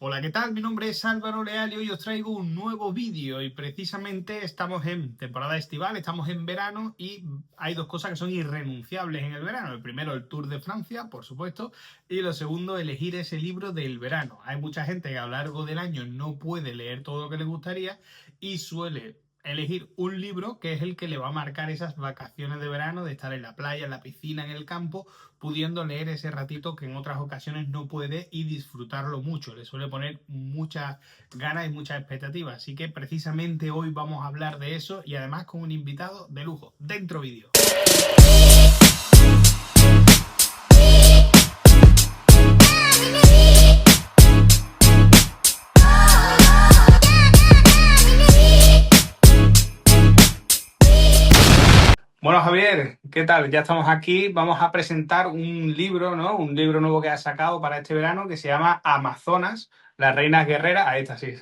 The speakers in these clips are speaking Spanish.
Hola, ¿qué tal? Mi nombre es Álvaro Leal y hoy os traigo un nuevo vídeo y precisamente estamos en temporada estival, estamos en verano y hay dos cosas que son irrenunciables en el verano. El primero, el Tour de Francia, por supuesto, y lo segundo, elegir ese libro del verano. Hay mucha gente que a lo largo del año no puede leer todo lo que le gustaría y suele elegir un libro que es el que le va a marcar esas vacaciones de verano, de estar en la playa, en la piscina, en el campo, pudiendo leer ese ratito que en otras ocasiones no puede y disfrutarlo mucho. Le suele poner muchas ganas y muchas expectativas. Así que precisamente hoy vamos a hablar de eso y además con un invitado de lujo. Dentro vídeo. Bueno, Javier, ¿qué tal? Ya estamos aquí. Vamos a presentar un libro, ¿no? Un libro nuevo que ha sacado para este verano que se llama Amazonas, las reinas guerreras. Ahí está, sí.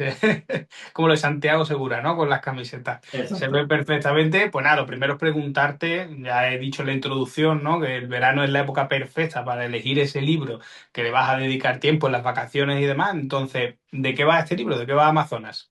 Como lo de Santiago Segura, ¿no? Con las camisetas. Se Exacto. ve perfectamente. Pues nada, lo primero es preguntarte, ya he dicho en la introducción, ¿no? Que el verano es la época perfecta para elegir ese libro que le vas a dedicar tiempo en las vacaciones y demás. Entonces, ¿de qué va este libro? ¿De qué va Amazonas?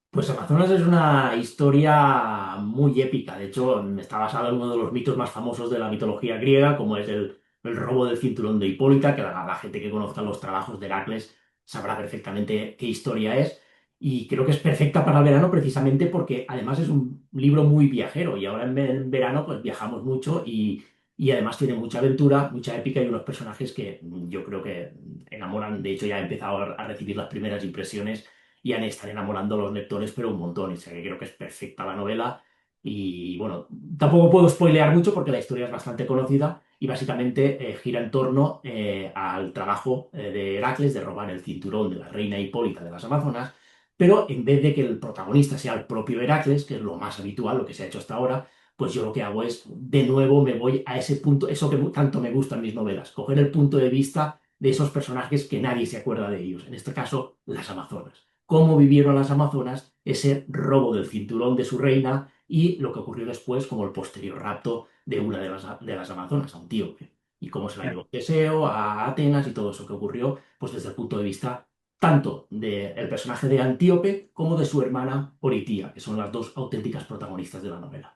Pues Amazonas es una historia muy épica. De hecho, está basada en uno de los mitos más famosos de la mitología griega, como es el robo del cinturón de Hipólita, que la gente que conozca los trabajos de Heracles sabrá perfectamente qué historia es. Y creo que es perfecta para el verano precisamente porque además es un libro muy viajero y ahora en verano pues viajamos mucho y además tiene mucha aventura, mucha épica y unos personajes que yo creo que enamoran. De hecho, ya he empezado a recibir las primeras impresiones y han estado enamorando a los lectores, pero un montón. O sea, que creo que es perfecta la novela. Y bueno, tampoco puedo spoilear mucho porque la historia es bastante conocida y básicamente gira en torno al trabajo de Heracles de robar el cinturón de la reina Hipólita de las Amazonas, pero en vez de que el protagonista sea el propio Heracles, que es lo más habitual, lo que se ha hecho hasta ahora, pues yo lo que hago es, de nuevo, me voy a ese punto, eso que tanto me gusta en mis novelas, coger el punto de vista de esos personajes que nadie se acuerda de ellos, en este caso, las Amazonas. Cómo vivieron las Amazonas ese robo del cinturón de su reina y lo que ocurrió después como el posterior rapto de una de las Amazonas, a Antíope, y cómo se la llevó Teseo a Atenas y todo eso que ocurrió, pues desde el punto de vista tanto del personaje de Antíope como de su hermana Oritia, que son las dos auténticas protagonistas de la novela.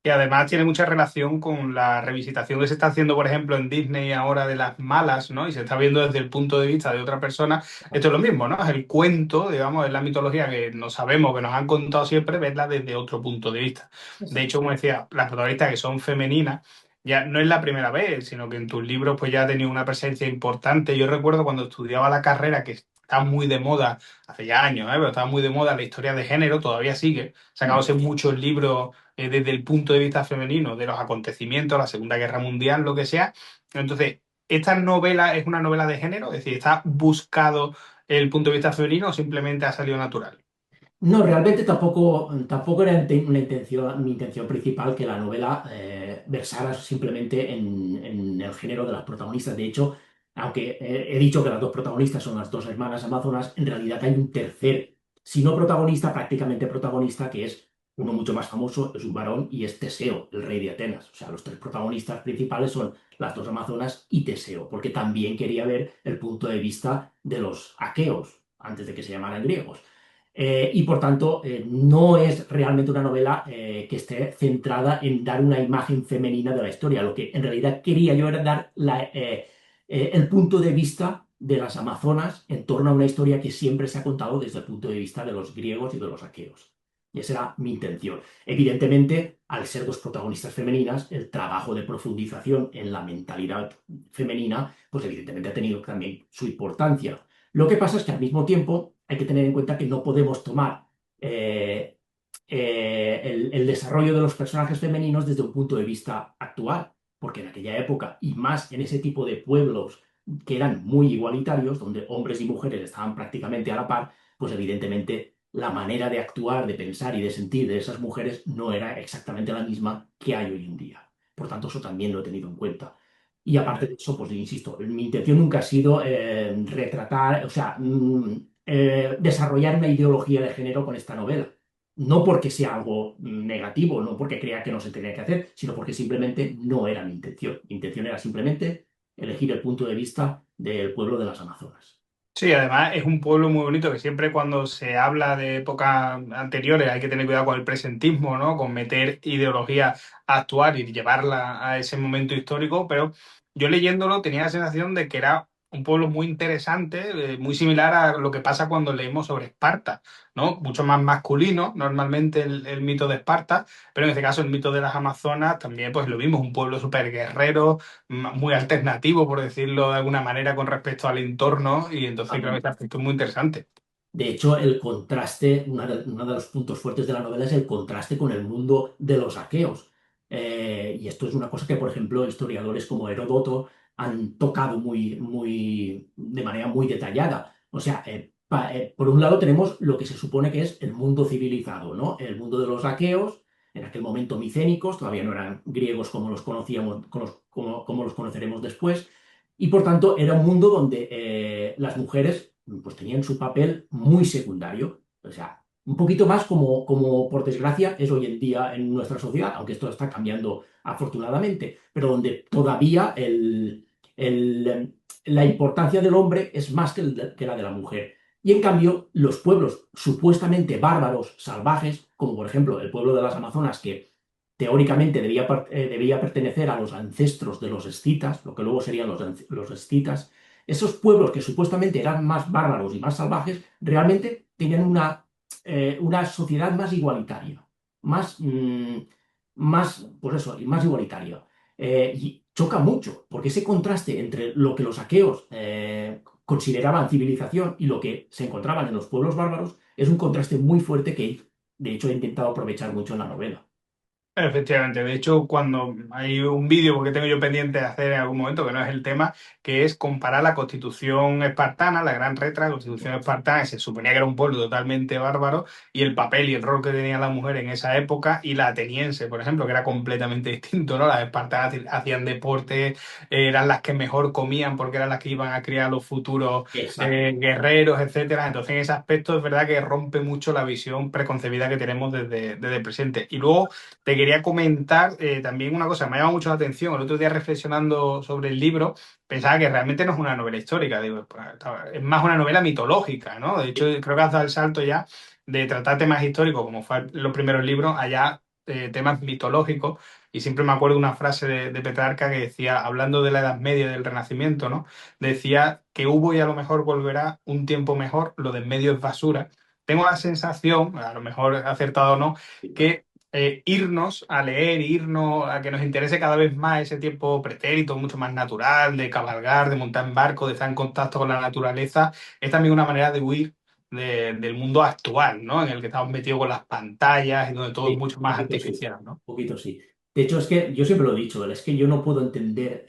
Y además tiene mucha relación con la revisitación que se está haciendo, por ejemplo, en Disney ahora de las malas, ¿no? Y se está viendo desde el punto de vista de otra persona. Esto es lo mismo, ¿no? Es el cuento, digamos, es la mitología que no sabemos, que nos han contado siempre, verla desde otro punto de vista. De hecho, como decía, las protagonistas que son femeninas, ya no es la primera vez, sino que en tus libros pues ya ha tenido una presencia importante. Yo recuerdo cuando estudiaba la carrera, que está muy de moda, hace ya años, pero estaba muy de moda la historia de género, todavía sigue, sacándose muchos libros desde el punto de vista femenino de los acontecimientos, la Segunda Guerra Mundial, lo que sea. Entonces, ¿esta novela es una novela de género? Es decir, ¿está buscado el punto de vista femenino o simplemente ha salido natural? No, realmente tampoco era una intención, mi intención principal que la novela versara simplemente en el género de las protagonistas. De hecho, aunque he dicho que las dos protagonistas son las dos hermanas amazonas, en realidad hay un tercer, si no protagonista, prácticamente protagonista, que es uno mucho más famoso, es un varón y es Teseo, el rey de Atenas. O sea, los tres protagonistas principales son las dos amazonas y Teseo, porque también quería ver el punto de vista de los aqueos, antes de que se llamaran griegos. Y por tanto, no es realmente una novela que esté centrada en dar una imagen femenina de la historia. Lo que en realidad quería yo era dar el punto de vista de las Amazonas en torno a una historia que siempre se ha contado desde el punto de vista de los griegos y de los aqueos. Y esa era mi intención. Evidentemente, al ser dos protagonistas femeninas, el trabajo de profundización en la mentalidad femenina, pues evidentemente ha tenido también su importancia. Lo que pasa es que al mismo tiempo hay que tener en cuenta que no podemos tomar el desarrollo de los personajes femeninos desde un punto de vista actual, porque en aquella época, y más en ese tipo de pueblos que eran muy igualitarios, donde hombres y mujeres estaban prácticamente a la par, pues evidentemente la manera de actuar, de pensar y de sentir de esas mujeres no era exactamente la misma que hay hoy en día. Por tanto, eso también lo he tenido en cuenta. Y aparte de eso, pues insisto, mi intención nunca ha sido retratar, o sea, desarrollar una ideología de género con esta novela. No porque sea algo negativo, no porque crea que no se tenía que hacer, sino porque simplemente no era mi intención. Mi intención era simplemente elegir el punto de vista del pueblo de las Amazonas. Sí, además es un pueblo muy bonito que siempre cuando se habla de épocas anteriores hay que tener cuidado con el presentismo, ¿no? Con meter ideología a actuar y llevarla a ese momento histórico, pero yo leyéndolo tenía la sensación de que era un pueblo muy interesante, muy similar a lo que pasa cuando leemos sobre Esparta, ¿no? Mucho más masculino, normalmente el mito de Esparta, pero en este caso el mito de las Amazonas también pues lo vimos, un pueblo súper guerrero, muy alternativo, por decirlo de alguna manera, con respecto al entorno, y entonces creo que este aspecto es muy interesante. De hecho, el contraste, uno de los puntos fuertes de la novela es el contraste con el mundo de los aqueos. Y esto es una cosa que, por ejemplo, historiadores como Heródoto han tocado de manera muy detallada. O sea, por un lado tenemos lo que se supone que es el mundo civilizado, ¿no? El mundo de los aqueos, en aquel momento micénicos, todavía no eran griegos como los conocíamos, como los conoceremos después, y por tanto era un mundo donde las mujeres pues tenían su papel muy secundario. O sea, un poquito más como por desgracia es hoy en día en nuestra sociedad, aunque esto está cambiando afortunadamente, pero donde todavía la importancia del hombre es más que la de la mujer. Y en cambio, los pueblos supuestamente bárbaros, salvajes, como por ejemplo el pueblo de las Amazonas, que teóricamente debía pertenecer a los ancestros de los escitas, lo que luego serían los escitas, esos pueblos que supuestamente eran más bárbaros y más salvajes, realmente tenían una sociedad más igualitaria, más, pues eso, y más igualitaria. Y choca mucho, porque ese contraste entre lo que los aqueos consideraban civilización y lo que se encontraban en los pueblos bárbaros es un contraste muy fuerte que, de hecho, he intentado aprovechar mucho en la novela. Efectivamente, de hecho, cuando hay un vídeo que tengo yo pendiente de hacer en algún momento, que no es el tema, que es comparar la constitución espartana, la Gran Retra, la constitución espartana, que se suponía que era un pueblo totalmente bárbaro, y el papel y el rol que tenía la mujer en esa época, y la ateniense, por ejemplo, que era completamente distinto, ¿no? Las espartanas hacían deporte, eran las que mejor comían porque eran las que iban a criar los futuros Exacto. guerreros, etcétera. Entonces, en ese aspecto es verdad que rompe mucho la visión preconcebida que tenemos desde el presente. Y luego te quería comentar también una cosa, me ha llamado mucho la atención. El otro día reflexionando sobre el libro, pensaba que realmente no es una novela histórica, digo, pues, es más una novela mitológica, ¿no? De hecho, creo que has dado el salto ya de tratar temas históricos, como fue los primeros libros, allá temas mitológicos. Y siempre me acuerdo de una frase de Petrarca que decía, hablando de la Edad Media y del Renacimiento, ¿no? Decía que hubo y a lo mejor volverá un tiempo mejor, lo de en medio es basura. Tengo la sensación, a lo mejor acertado o no, que irnos a leer, irnos a que nos interese cada vez más ese tiempo pretérito, mucho más natural, de cabalgar, de montar en barco, de estar en contacto con la naturaleza, es también una manera de huir del mundo actual, ¿no? En el que estamos metidos con las pantallas y donde todo es Sí, mucho un más poquito sí, artificial, ¿no? un poquito sí. De hecho, es que yo siempre lo he dicho, es que yo no puedo entender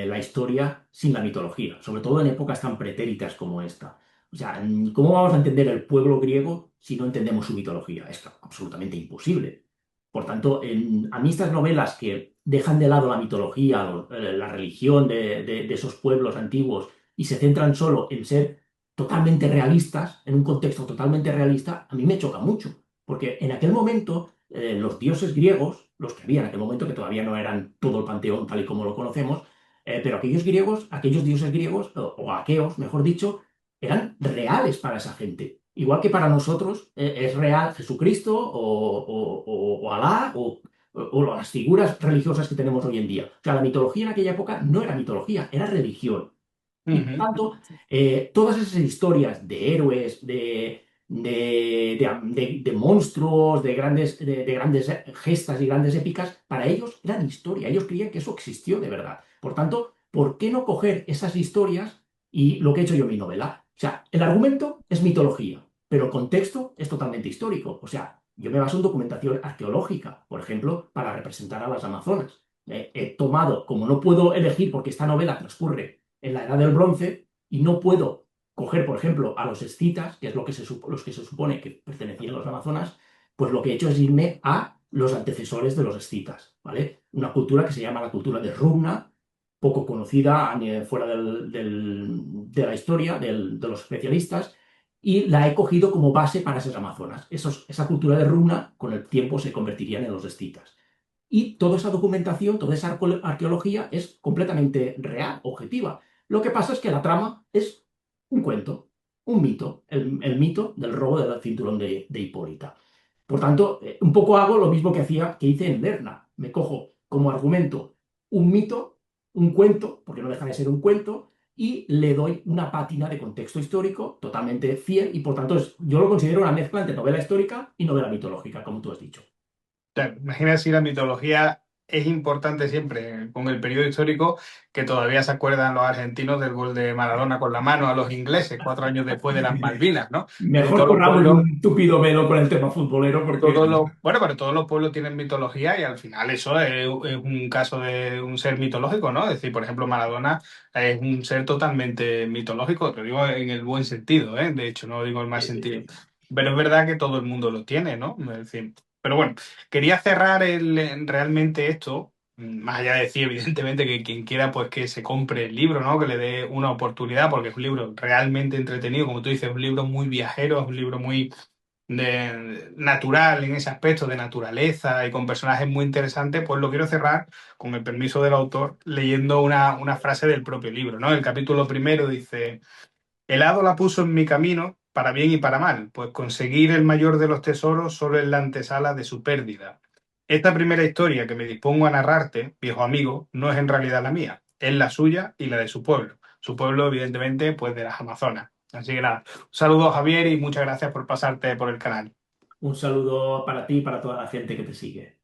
la historia sin la mitología, sobre todo en épocas tan pretéritas como esta. O sea, ¿cómo vamos a entender el pueblo griego si no entendemos su mitología? Es absolutamente imposible. Por tanto, a mí estas novelas que dejan de lado la mitología, la religión de esos pueblos antiguos y se centran solo en ser totalmente realistas, en un contexto totalmente realista, a mí me choca mucho. Porque en aquel momento, los dioses griegos, los que había en aquel momento, que todavía no eran todo el panteón tal y como lo conocemos, pero aquellos griegos, aquellos dioses griegos, o aqueos, mejor dicho, eran reales para esa gente. Igual que para nosotros es real Jesucristo o Alá o las figuras religiosas que tenemos hoy en día. O sea, la mitología en aquella época no era mitología, era religión. Y por Ujú. tanto, todas esas historias de héroes, de monstruos, de grandes gestas y grandes épicas, para ellos eran historia. Ellos creían que eso existió de verdad. Por tanto, ¿por qué no coger esas historias y lo que he hecho yo en mi novela? O sea, el argumento es mitología, pero el contexto es totalmente histórico. O sea, yo me baso en documentación arqueológica, por ejemplo, para representar a las Amazonas. He tomado, como no puedo elegir porque esta novela transcurre en la Edad del Bronce y no puedo coger, por ejemplo, a los escitas, que es los que se supone que pertenecían a los Amazonas, pues lo que he hecho es irme a los antecesores de los escitas, ¿vale? Una cultura que se llama la cultura de Rumna, poco conocida fuera de la historia de los especialistas, y la he cogido como base para esas Amazonas. Esa cultura de Rumna con el tiempo se convertirían en los escitas. Y toda esa documentación, toda esa arqueología es completamente real, objetiva. Lo que pasa es que la trama es Un cuento, un mito, el mito del robo del cinturón de Hipólita. Por tanto, un poco hago lo mismo que hice en Lerna. Me cojo como argumento un mito, un cuento, porque no deja de ser un cuento, y le doy una pátina de contexto histórico totalmente fiel y por tanto yo lo considero una mezcla entre novela histórica y novela mitológica, como tú has dicho. Claro, imagina si la mitología es importante siempre con el periodo histórico, que todavía se acuerdan los argentinos del gol de Maradona con la mano a los ingleses 4 años después de las Malvinas, ¿no? Mejor Todos los borramos pueblos, un tupido velo con el tema futbolero porque bueno, pero todos los pueblos tienen mitología y al final eso es un caso de un ser mitológico, ¿no? Es decir, por ejemplo, Maradona es un ser totalmente mitológico, lo digo en el buen sentido, ¿eh? De hecho, no digo el mal sí, sí, sentido. sí. Pero es verdad que todo el mundo lo tiene, ¿no? Es decir, pero bueno, quería cerrar realmente esto, más allá de decir, evidentemente, que quien quiera, pues que se compre el libro, ¿no? Que le dé una oportunidad, porque es un libro realmente entretenido, como tú dices, es un libro muy viajero, es un libro muy natural en ese aspecto, de naturaleza y con personajes muy interesantes, pues lo quiero cerrar, con el permiso del autor, leyendo una frase del propio libro, ¿no? El capítulo primero dice: el hado la puso en mi camino, para bien y para mal, pues conseguir el mayor de los tesoros solo es la antesala de su pérdida. Esta primera historia que me dispongo a narrarte, viejo amigo, no es en realidad la mía, es la suya y la de su pueblo. Su pueblo, evidentemente, pues de las Amazonas. Así que nada, un saludo, Javier, y muchas gracias por pasarte por el canal. Un saludo para ti y para toda la gente que te sigue.